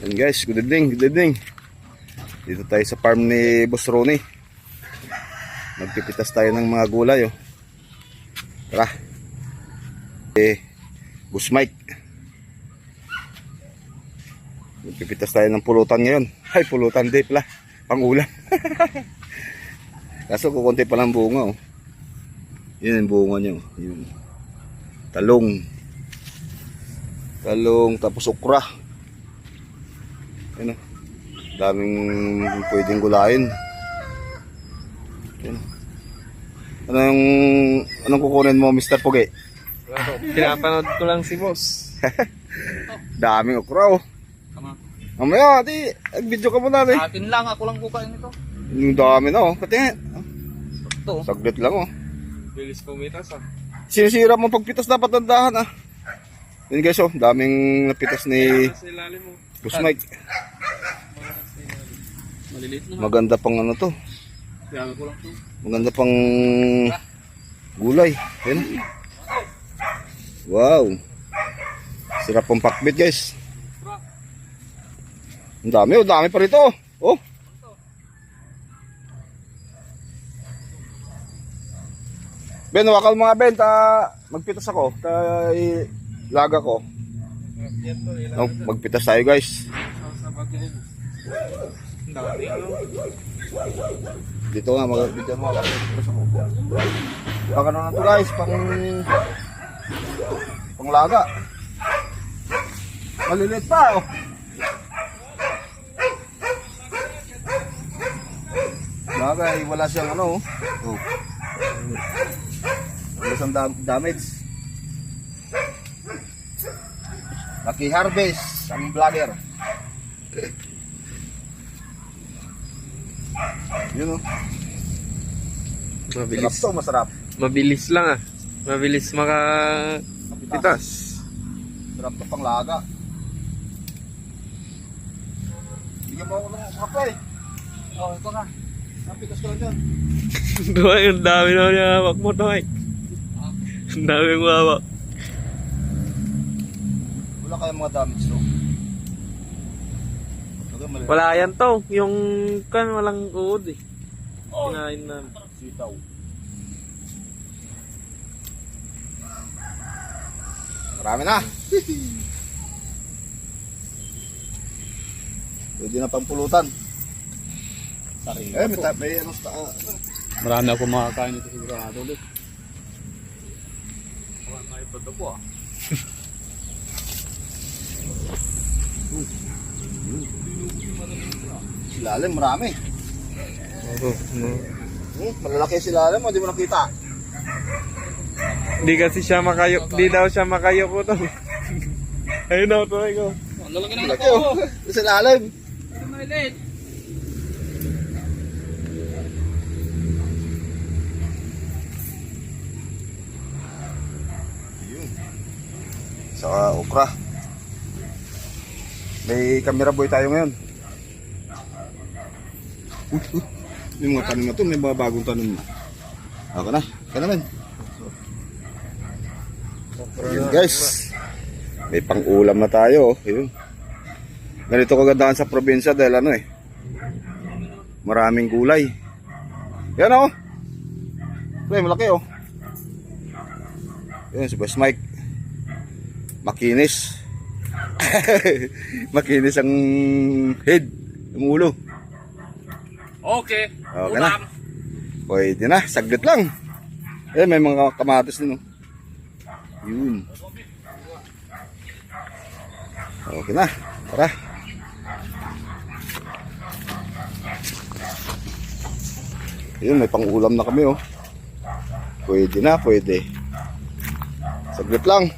Yan guys, good evening, good evening. Dito tayo sa farm ni Boss Ronnie. Magpipitas tayo ng mga gulay oh. Tara. Boss Mike. Magpipitas tayo ng pulutan ngayon. Ay, pulutan di pala. Pang-ulam. Kaso kukunti pa lang bunga oh. Yun yung bunga nyo. Yun. Talong. Talong tapos okra. Ano? Daming pwedeng gulayin. Ano? Anong kukunin mo, Mr. Pugi? Pinapanood ko lang si boss. Daming okra oh. Mamaya, nag-video ka muna eh. Atin lang, ako lang kukain ito. Yung dami na oh. Pati Ito. saglit lang oh. Bilis pumitas ah. Sinisira mo pagpitas, dapat dandahan ah. Yun guys oh, daming napitas ni Sa ilalim mo. Boss Mike. Maliliit na. Maganda pang ano to. Kaya ko lang ito. Maganda pang gulay. Yan. Wow. Sarap pang pakbit guys. Ang dami oh, dami pa rito oh. Ben, wakal mga Ben, magpitas ako. Laga ko. Magpitas tayo guys. Dito nga, magpitas mo. Baka na to guys, pang laga. Maliliit pa oh. Bagay, wala siyang ano oh. Wala siyang damage. Lucky Harvest, ang vlogger. Yun oh. Mabilis. Sarap to, masarap. Mabilis lang ah. Mabilis makapitas. Sarap to pang laga. Bigyan mo ako ng kape. Oh, ito nga. Napitas ko lang dyan. Doy, ang dami na niya hawak mo, Doy. Ang dami mo hawak. Wala kayong mga damage to. Wala yan to. Yung walang uod eh. Kinain na. Sitaw. Marami na. Pwede na pang pulutan. May ano sa Marami ako makakain ito sigurado ulit. Wala na ito po ah. Silalim, marami. Malalaki silalim, hindi mo nakita. Hindi kasi siya makayo. Hindi daw siya makayo po to. Ayun daw to ikaw. Lalaki na Malaki oh. Silalim. Maliit. Sa okra. May camera boy tayo ngayon. Yung mga tanim na to, may mga bagong tanim na. Ako na, kaya naman. Yun guys. May pang-ulam na tayo. Yun. Ganito kagandahan sa probinsya dahil ano eh. Maraming gulay. Yan oh. Ay, malaki oh. Yan si Boss Mike. Makinis. Makinis ang head, ang ulo. Okay. Okay na. Pwede na, saglit lang. Eh, may mga kamatis din oh. Yun. Okay na, tara. Yun, may pang-ulam na kami oh. Pwede na, pwede. Saglit lang.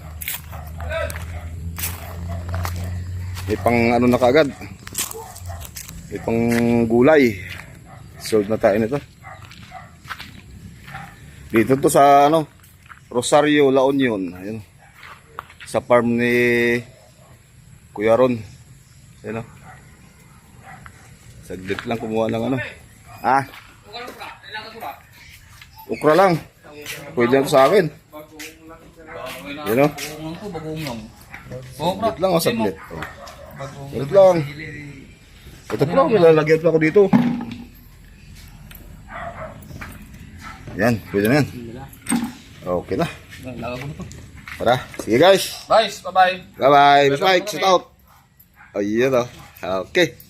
May pang ano na kagad. May pang gulay. Sold na tayo nito. Dito to sa ano, Rosario, La Union. Ayun. Sa farm ni Kuya Ron. Ayun oh. Saglit lang kumuha ng ano. Ah. Ukra lang. Pwede lang sa akin. Yun o. Saglit lang o saglit. Wait lang. Ito pa, may lalagyan pa ako dito. Yan, pwede na yan. Okay na. Tara, sige guys. Bye, bye-bye. Bye-bye. Bye-bye. Shout out. Ayun o. Okay.